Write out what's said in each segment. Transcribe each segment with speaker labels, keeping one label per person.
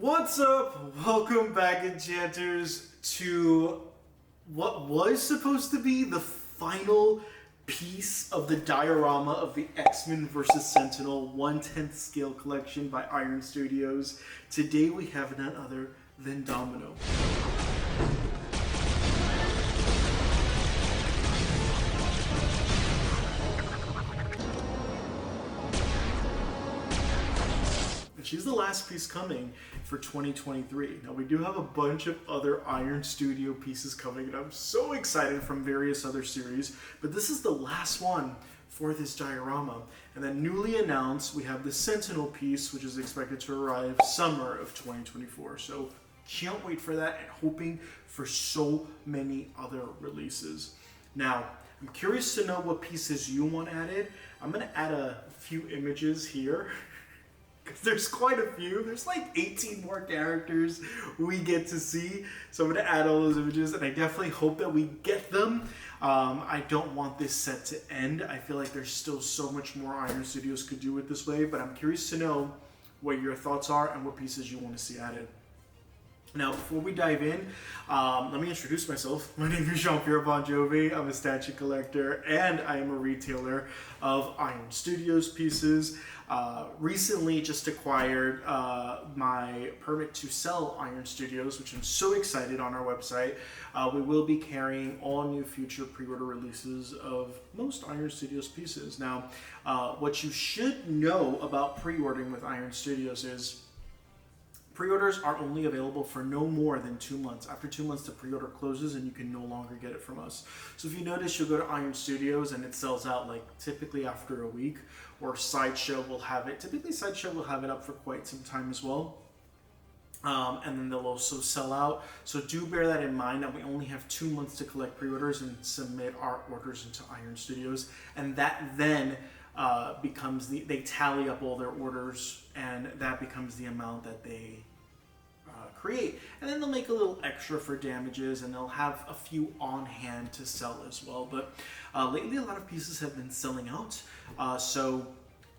Speaker 1: What's up? Welcome back, Enchanters, to what was supposed to be the final piece of the diorama of the X-Men vs. Sentinel 1/10 scale collection by Iron Studios. Today we have none other than Domino. She's the last piece coming for 2023. Now we do have a bunch of other Iron Studio pieces coming, and I'm so excited from various other series, but this is the last one for this diorama. And then newly announced, we have the Sentinel piece, which is expected to arrive summer of 2024. So can't wait for that, and hoping for so many other releases. Now, I'm curious to know what pieces you want added. I'm gonna add a few images here. Because there's quite a few. There's like 18 more characters we get to see. So I'm going to add all those images, and I definitely hope that we get them. I don't want this set to end. I feel like there's still so much more Iron Studios could do with this wave, but I'm curious to know what your thoughts are and what pieces you want to see added. Now, before we dive in, let me introduce myself. My name is Jean-Pierre Bon Jovi. I'm a statue collector, and I am a retailer of Iron Studios pieces. Recently just acquired my permit to sell Iron Studios, which I'm so excited on our website. We will be carrying all new future pre-order releases of most Iron Studios pieces. Now, what you should know about pre-ordering with Iron Studios is pre-orders are only available for no more than 2 months. After 2 months, the pre-order closes and you can no longer get it from us. So if you notice, you'll go to Iron Studios and it sells out like typically after a week, or Sideshow will have it. Typically Sideshow will have it up for quite some time as well. And then they'll also sell out. So do bear that in mind, that we only have 2 months to collect pre-orders and submit our orders into Iron Studios. And that then becomes they tally up all their orders, and that becomes the amount that they create, and then they'll make a little extra for damages, and they'll have a few on hand to sell as well. But lately a lot of pieces have been selling out, so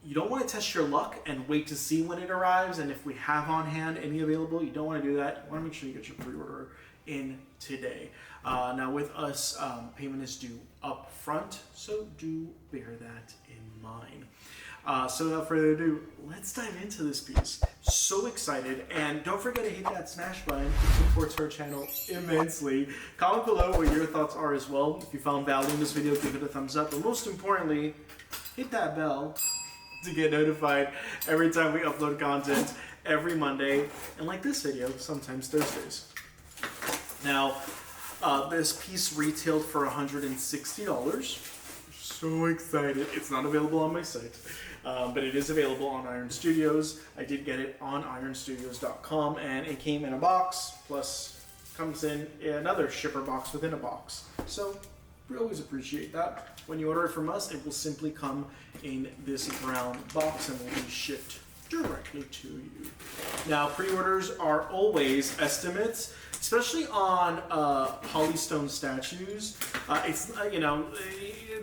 Speaker 1: you don't want to test your luck and wait to see when it arrives, and if we have on hand any available, you don't want to do that. You want to make sure you get your pre-order in today. Now with us, payment is due up front, so do bear that in mind. So without further ado, let's dive into this piece. So excited, and don't forget to hit that smash button. It supports our channel immensely. Comment below what your thoughts are as well. If you found value in this video, give it a thumbs up, but most importantly, hit that bell to get notified every time we upload content every Monday, and like this video, sometimes Thursdays. Now, this piece retailed for $160. So excited. It's not available on my site, but it is available on Iron Studios. I did get it on ironstudios.com, and it came in a box, plus comes in another shipper box within a box. So we always appreciate that. When you order it from us, it will simply come in this brown box and will be shipped directly to you. Now, pre-orders are always estimates, especially on polystone statues. It's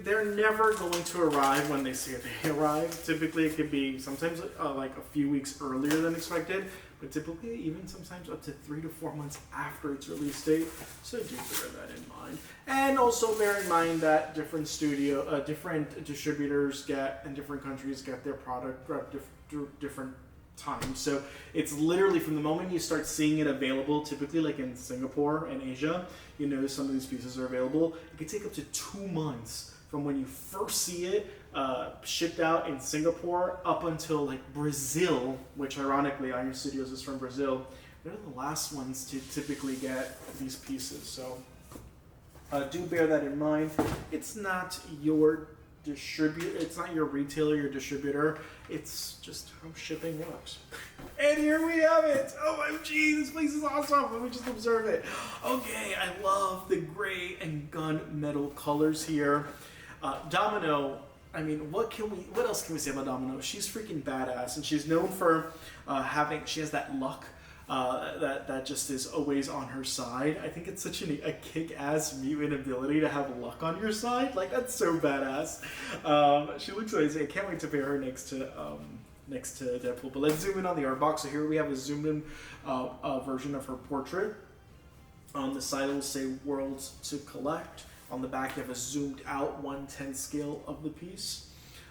Speaker 1: they're never going to arrive when they say they arrive. Typically, it could be sometimes like a few weeks earlier than expected, but typically even sometimes up to 3 to 4 months after its release date. So do bear that in mind, and also bear in mind that different distributors and different countries get their product different times. So it's literally from the moment you start seeing it available, typically like in Singapore and Asia, you know some of these pieces are available. It can take up to 2 months from when you first see it shipped out in Singapore up until like Brazil, which ironically Iron Studios is from Brazil. They're the last ones to typically get these pieces. So do bear that in mind. It's not your it's not your retailer, your distributor. It's just how shipping works. And here we have it. OMG, this place is awesome. Let me just observe it. Okay, I love the gray and gunmetal colors here. Domino, I mean, what else can we say about Domino? She's freaking badass, and she's known for she has that luck that just is always on her side. I think it's such a kick-ass mutant ability to have luck on your side. Like, that's so badass. She looks amazing. I can't wait to pair her next to next to Deadpool. But let's zoom in on the art box. So here we have a zoomed in version of her portrait. On the side it will say worlds to collect. On the back you have a zoomed out 1/10 scale of the piece.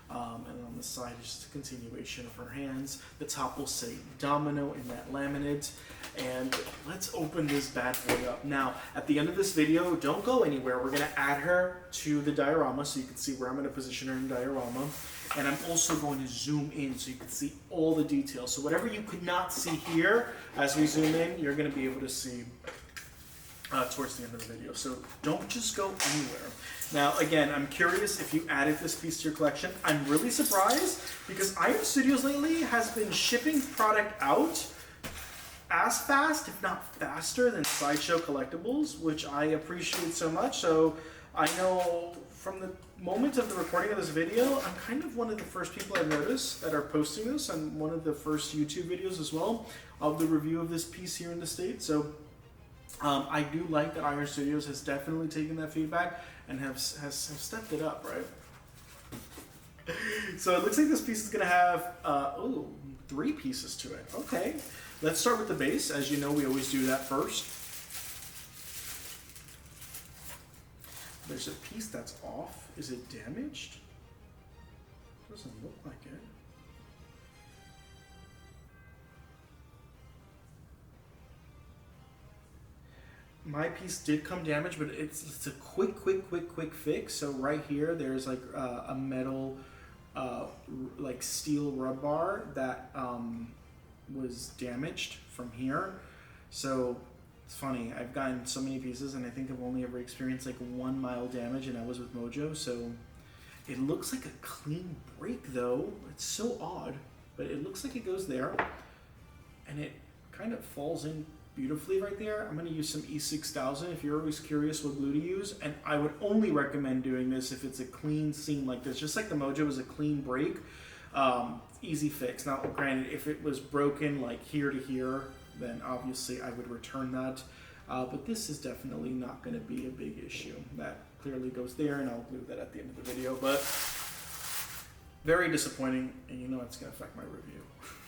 Speaker 1: And on the side is just a continuation of her hands. The top will say Domino in that laminate. And let's open this bad boy up. Now, at the end of this video, don't go anywhere. We're gonna add her to the diorama so you can see where I'm gonna position her in the diorama. And I'm also going to zoom in so you can see all the details. So whatever you could not see here, as we zoom in, you're gonna be able to see towards the end of the video. So don't just go anywhere. Now, again, I'm curious if you added this piece to your collection. I'm really surprised because Iron Studios lately has been shipping product out as fast, if not faster, than Sideshow Collectibles, which I appreciate so much. So I know from the moment of the recording of this video, I'm kind of one of the first people I've noticed that are posting this, and one of the first YouTube videos as well of the review of this piece here in the States. So I do like that Iron Studios has definitely taken that feedback and has stepped it up, right? So it looks like this piece is going to have 3 pieces to it. Okay, let's start with the base. As you know, we always do that first. There's a piece that's off. Is it damaged? Doesn't look like it. My piece did come damaged, but it's a quick fix. So right here, there's like a metal, like steel rub bar that was damaged from here. So it's funny, I've gotten so many pieces and I think I've only ever experienced like 1 mild damage, and that was with Mojo. So it looks like a clean break though. It's so odd, but it looks like it goes there and it kind of falls in beautifully right there. I'm going to use some E6000 if you're always curious what glue to use, and I would only recommend doing this if it's a clean seam like this. Just like the Mojo was a clean break, easy fix. Now granted, if it was broken like here to here, then obviously I would return that, but this is definitely not going to be a big issue. That clearly goes there, and I'll glue that at the end of the video, but very disappointing, and you know it's going to affect my review.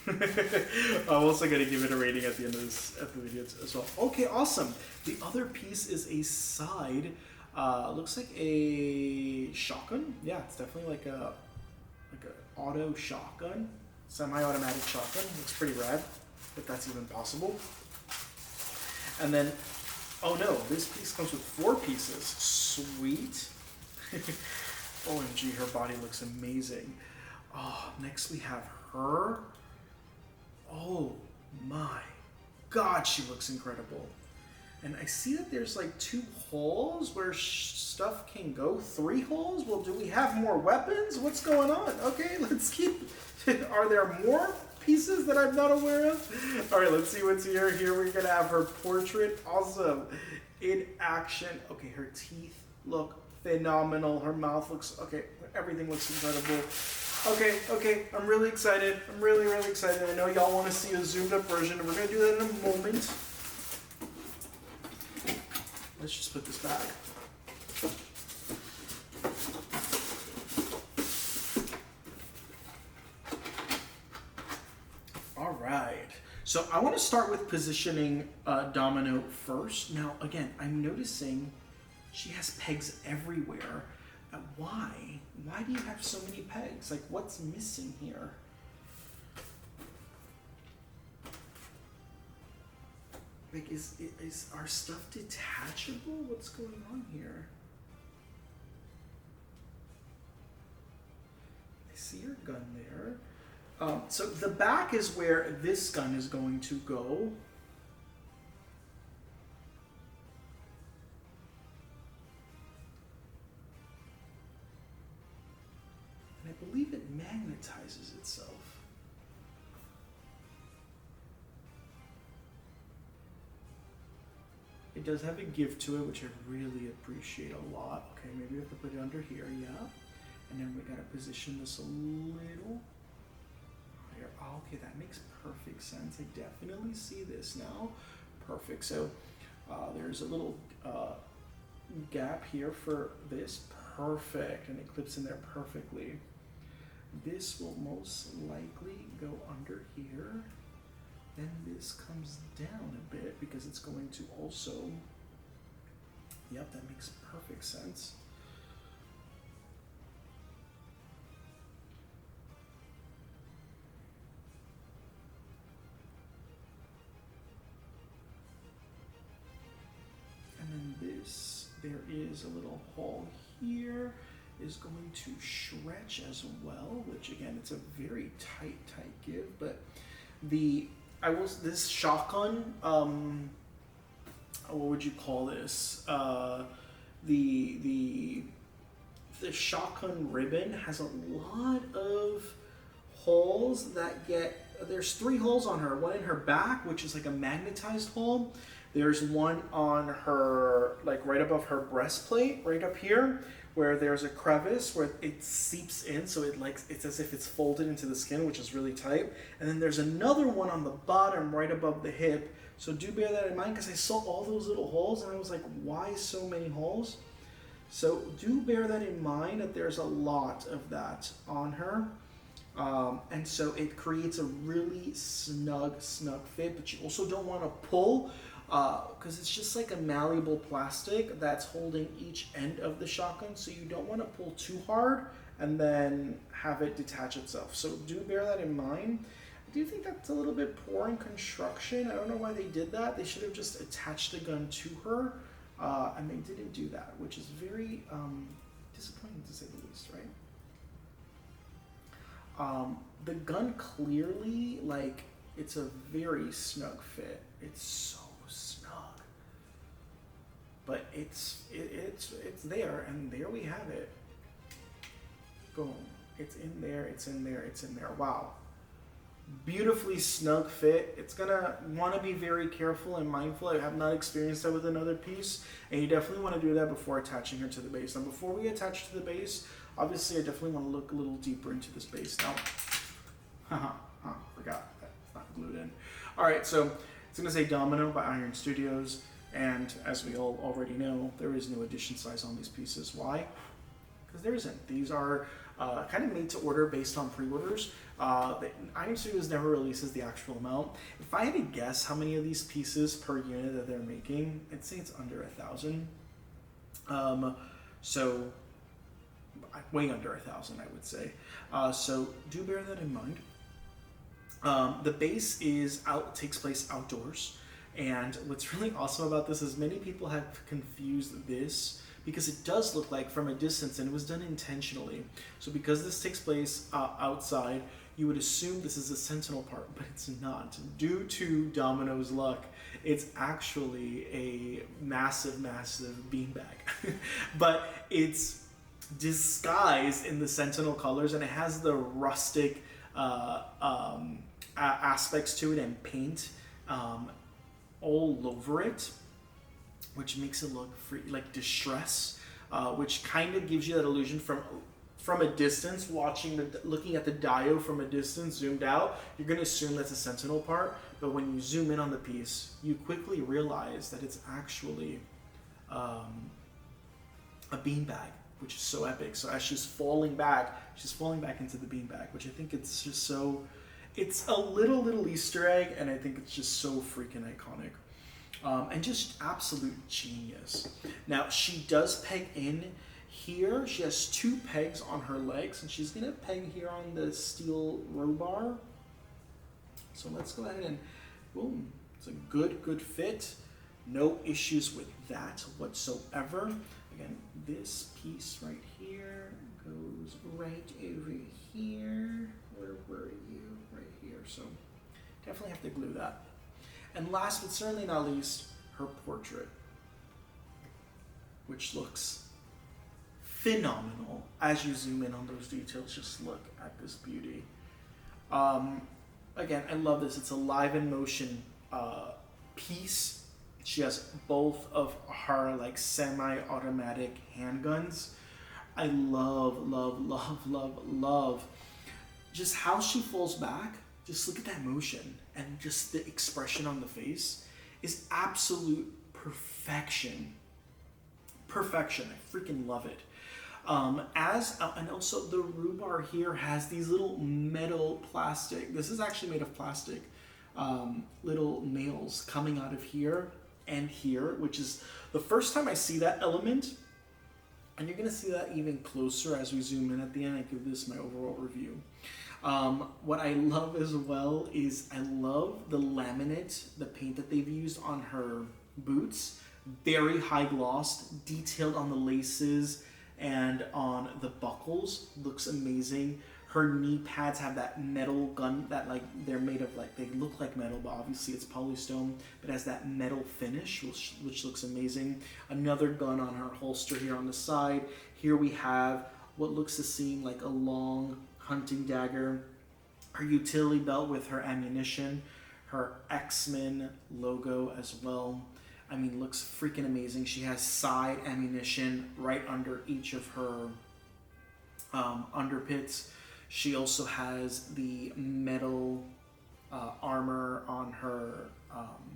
Speaker 1: I'm also going to give it a rating at the end of the video as well. Okay, awesome. The other piece is a side, looks like a shotgun. Yeah, it's definitely like a auto shotgun, semi-automatic shotgun. Looks pretty rad, if that's even possible. And then, oh no, this piece comes with 4 pieces. Sweet. OMG, her body looks amazing. Oh, next we have her. Oh my god, she looks incredible. And I see that there's like 2 holes where stuff can go. 3 holes? Well, do we have more weapons? What's going on? Okay, let's keep... Are there more pieces that I'm not aware of? All right, let's see what's here. Here we're gonna have her portrait. Awesome. In action. Okay, her teeth look phenomenal. Her mouth looks... Okay, everything looks incredible. Okay, I'm really excited. I'm really excited. I know y'all want to see a zoomed up version, and we're going to do that in a moment. Let's just put this back. All right. So I want to start with positioning Domino first. Now, again, I'm noticing she has pegs everywhere. Why? Why do you have so many pegs? Like, what's missing here? Like, is our stuff detachable? What's going on here? I see your gun there. So the back is where this gun is going to go. I believe it magnetizes itself. It does have a give to it, which I really appreciate a lot. Okay, maybe we have to put it under here, yeah. And then we gotta position this a little higher. Oh, okay, that makes perfect sense. I definitely see this now. Perfect. So there's a little gap here for this. Perfect, and it clips in there perfectly. this will most likely go under here. Then this comes down a bit because it's going to also, yep, that makes perfect sense. And then this, there is a little hole here, is going to stretch as well, which again, it's a very tight give, but this shotgun, what would you call this? The shotgun ribbon has a lot of holes that there's 3 holes on her. One in her back, which is like a magnetized hole. There's one on her, like right above her breastplate, right up here, where there's a crevice where it seeps in, so it's as if it's folded into the skin, which is really tight. And then there's another one on the bottom, right above the hip. So do bear that in mind, because I saw all those little holes, and I was like, why so many holes? So do bear that in mind, that there's a lot of that on her. And so it creates a really snug fit, but you also don't want to pull, because it's just like a malleable plastic that's holding each end of the shotgun, so you don't want to pull too hard and then have it detach itself. So do bear that in mind. I do think that's a little bit poor in construction. I don't know why they did that. They should have just attached the gun to her, and they didn't do that, which is very disappointing to say the least, right? The gun clearly, like, it's a very snug fit. It's so snug, but it's there, and there we have it. Boom. It's in there, it's in there, it's in there. Wow. Beautifully snug fit. It's gonna want to be very careful and mindful. I have not experienced that with another piece, and you definitely want to do that before attaching her to the base. Now, before we attach to the base, obviously I definitely want to look a little deeper into this base. Now, forgot that it's not glued in. All right, so it's gonna say Domino by Iron Studios, and as we all already know, there is no edition size on these pieces. Why? Because there isn't. These are kind of made to order based on pre-orders. Iron Studios never releases the actual amount. If I had to guess how many of these pieces per unit that they're making, I'd say it's under 1,000. So way under 1,000, I would say. So do bear that in mind. The base takes place outdoors, and what's really awesome about this is many people have confused this, because it does look like from a distance, and it was done intentionally. So because this takes place outside, you would assume this is a Sentinel part, but it's not. Due to Domino's luck, it's actually a massive beanbag. But it's disguised in the Sentinel colors, and it has the rustic aspects to it and paint all over it, which makes it look like distress, which kind of gives you that illusion from a distance, looking at the diode from a distance, zoomed out, you're going to assume that's a Sentinel part, but when you zoom in on the piece, you quickly realize that it's actually a beanbag, which is so epic. So as she's falling back into the beanbag, which I think it's just so, it's a little Easter egg, and I think it's just so freaking iconic. And just absolute genius. Now, she does peg in here. She has 2 pegs on her legs, and she's going to peg here on the steel row bar. So let's go ahead and boom. It's a good fit. No issues with that whatsoever. Again, this piece right here goes right over here. Where were you? Right here. So definitely have to glue that. And last but certainly not least, her portrait, which looks phenomenal. As you zoom in on those details, just look at this beauty. Again, I love this. It's a live in motion piece. She has both of her like semi-automatic handguns. I love just how she falls back. Just look at that motion, and just the expression on the face is absolute perfection. Perfection. I freaking love it. And also the rhubarb here has these little metal plastic. This is actually made of plastic. Little nails coming out of here and here, which is the first time I see that element. And you're going to see that even closer as we zoom in at the end. I give this my overall review. What I love as well is I love the laminate, the paint that they've used on her boots. Very high gloss, detailed on the laces and on the buckles. Looks amazing. Her knee pads have that metal gun that like they're made of, like they look like metal, but obviously it's polystone, but has that metal finish, which looks amazing. Another gun on her holster here on the side. Here we have what looks to seem like a long hunting dagger. Her utility belt with her ammunition. Her X-Men logo as well. I mean, looks freaking amazing. She has side ammunition right under each of her underpits. She also has the metal armor on her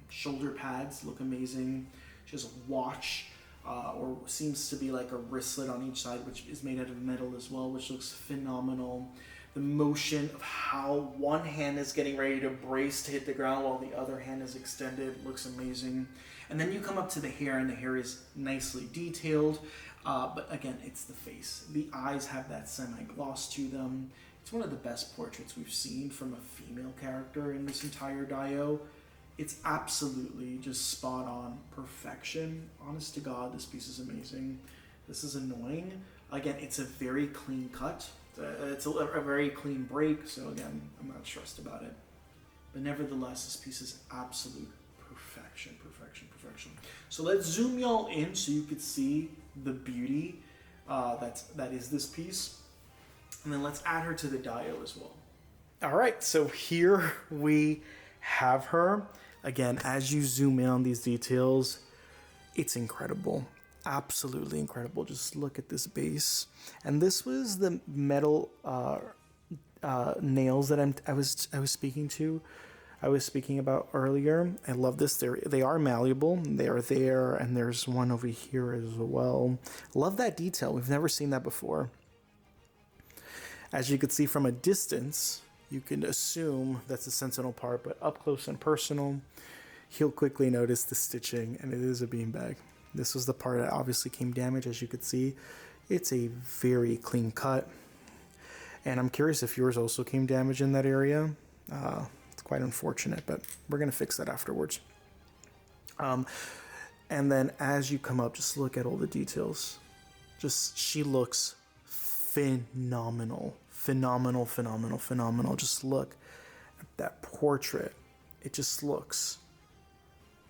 Speaker 1: shoulder pads. Look amazing. She has a watch, or seems to be like a wristlet on each side, which is made out of metal as well, which looks phenomenal. The motion of how one hand is getting ready to brace to hit the ground while the other hand is extended looks amazing. And then you come up to the hair, and the hair is nicely detailed. But again, it's the face. The eyes have that semi-gloss to them. It's one of the best portraits we've seen from a female character in this entire Dio. It's absolutely just spot on perfection. Honest to God, this piece is amazing. This is annoying. Again, it's a very clean cut. It's a very clean break, so again, I'm not stressed about it. But nevertheless, this piece is absolute perfection, perfection, perfection. So let's zoom y'all in so you could see the beauty that is this piece. And then let's add her to the Dio as well. All right, so here we have her. Again, as you zoom in on these details, it's incredible. Absolutely incredible. Just look at this base. And this was the metal nails that I was speaking to. I was speaking about earlier. I love this. They are malleable. They are there, and there's one over here as well. Love that detail. We've never seen that before. As you can see from a distance, you can assume that's a Sentinel part, but up close and personal, you'll quickly notice the stitching, and it is a beanbag. This was the part that obviously came damaged, as you could see. It's a very clean cut. And I'm curious if yours also came damaged in that area. It's quite unfortunate, but we're going to fix that afterwards. And then as you come up, just look at all the details. She looks phenomenal. Phenomenal, phenomenal, phenomenal. Just look at that portrait. It just looks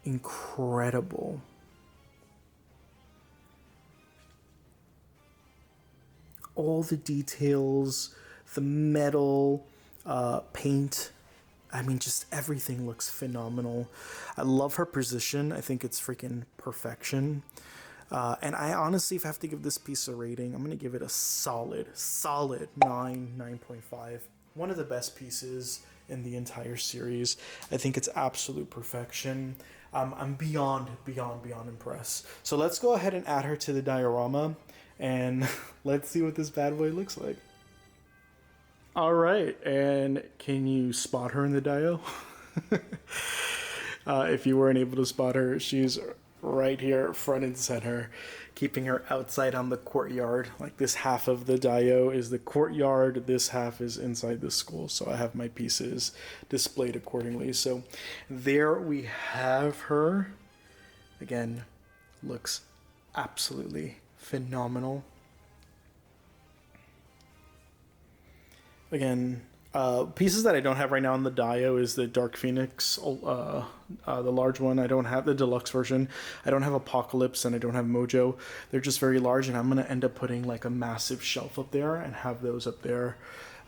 Speaker 1: incredible. All the details, the metal, paint. I mean, just everything looks phenomenal. I love her position. I think it's freaking perfection. And I honestly, if I have to give this piece a rating, I'm going to give it a solid 9.5. One of the best pieces in the entire series. I think it's absolute perfection. I'm beyond impressed. So let's go ahead and add her to the diorama, and let's see what this bad boy looks like. All right, and can you spot her in the Dio? If you weren't able to spot her, she's right here, front and center, keeping her outside on the courtyard. Like, this half of the Dio is the courtyard, this half is inside the school, so I have my pieces displayed accordingly. So there we have her. Again, looks absolutely phenomenal. Again, pieces that I don't have right now in the Dio is the Dark Phoenix, the large one. I don't have the deluxe version. I don't have Apocalypse, and I don't have Mojo. They're just very large, and I'm going to end up putting like a massive shelf up there and have those up there.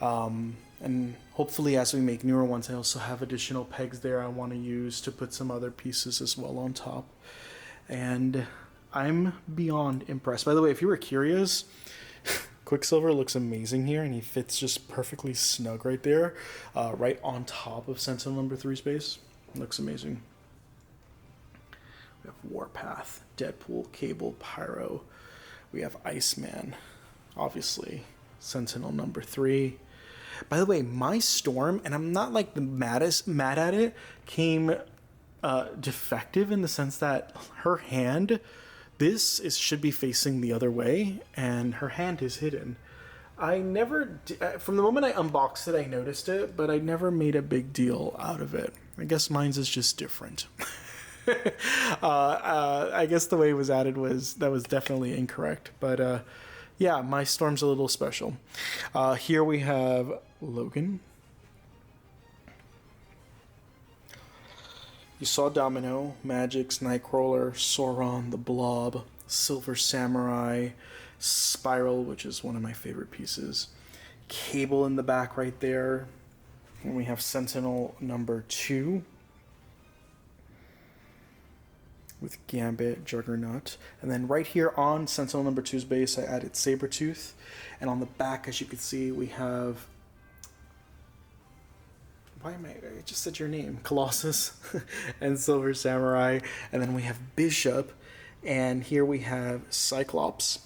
Speaker 1: And hopefully as we make newer ones, I also have additional pegs there I want to use to put some other pieces as well on top. And I'm beyond impressed. By the way, if you were curious, Quicksilver looks amazing here, and he fits just perfectly snug right there, right on top of Sentinel number 3's base. Looks amazing. We have Warpath, Deadpool, Cable, Pyro. We have Iceman. obviously, Sentinel number 3. By the way, my Storm, and I'm not like the mad at it, came defective in the sense that her hand, should be facing the other way, and her hand is hidden. I never, from the moment I unboxed it, I noticed it, but I never made a big deal out of it. I guess mine's is just different. I guess the way it was added was definitely incorrect, but yeah, my Storm's a little special. Here we have Logan. You saw Domino, Magix, Nightcrawler, Sauron, the Blob, Silver Samurai, Spiral, which is one of my favorite pieces, Cable in the back right there, and we have Sentinel number 2 with Gambit, Juggernaut, and then right here on Sentinel number 2's base I added Sabretooth, and on the back, as you can see, we have, I just said your name, Colossus and Silver Samurai, and then we have Bishop, and here we have Cyclops.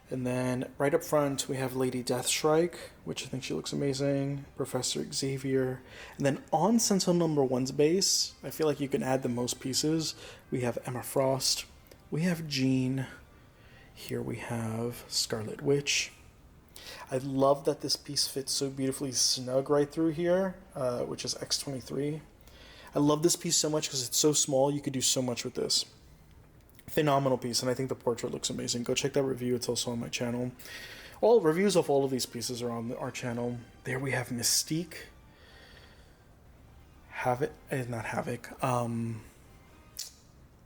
Speaker 1: And then right up front, we have Lady Deathstrike, which I think she looks amazing, Professor Xavier. And then on Sentinel number 1's base, I feel like you can add the most pieces. We have Emma Frost, we have Jean, here we have Scarlet Witch. I love that this piece fits so beautifully snug right through here, which is X-23. I love this piece so much because it's so small, you could do so much with this. Phenomenal piece, and I think the portrait looks amazing. Go check that review, it's also on my channel. All reviews of all of these pieces are on our channel. There we have Mystique. Havoc.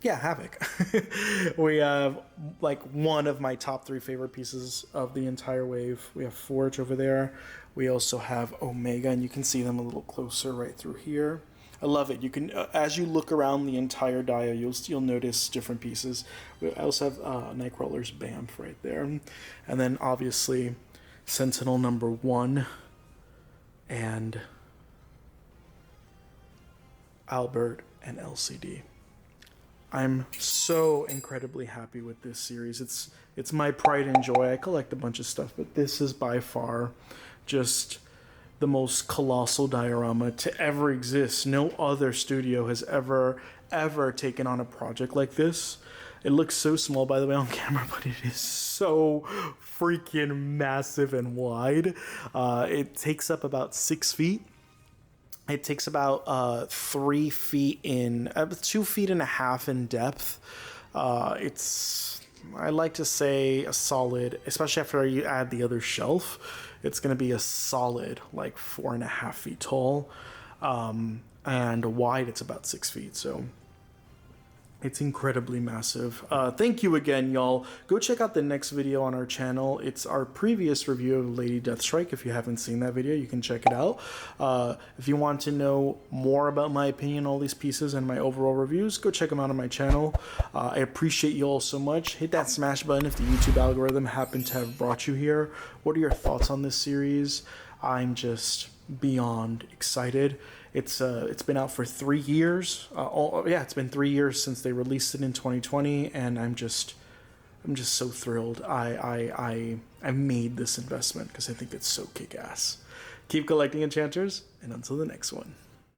Speaker 1: Yeah, Havoc. We have like one of my top 3 favorite pieces of the entire wave. We have Forge over there. We also have Omega, and you can see them a little closer right through here. I love it. You can, as you look around the entire dia, you'll notice different pieces. I also have Nightcrawler's Bamf right there, and then obviously Sentinel number 1 and Albert and LCD. I'm so incredibly happy with this series. It's my pride and joy. I collect a bunch of stuff, but this is by far just the most colossal diorama to ever exist. No other studio has ever taken on a project like this. It looks so small, by the way, on camera, but it is so freaking massive and wide. It takes up about 6 feet. It takes about 3 feet in, 2.5 feet in depth. I like to say a solid, especially after you add the other shelf, it's going to be a solid like 4.5 feet tall, and wide it's about 6 feet. So it's incredibly massive. Thank you again, y'all. Go check out the next video on our channel. It's our previous review of Lady Deathstrike. If you haven't seen that video, you can check it out. If you want to know more about my opinion on all these pieces and my overall reviews, go check them out on my channel. I appreciate you all so much. Hit that smash button if the YouTube algorithm happened to have brought you here. What are your thoughts on this series? I'm just beyond excited. It's been out for 3 years. It's been 3 years since they released it in 2020, and I'm just so thrilled. I made this investment because I think it's so kick-ass. Keep collecting, enchanters, and until the next one.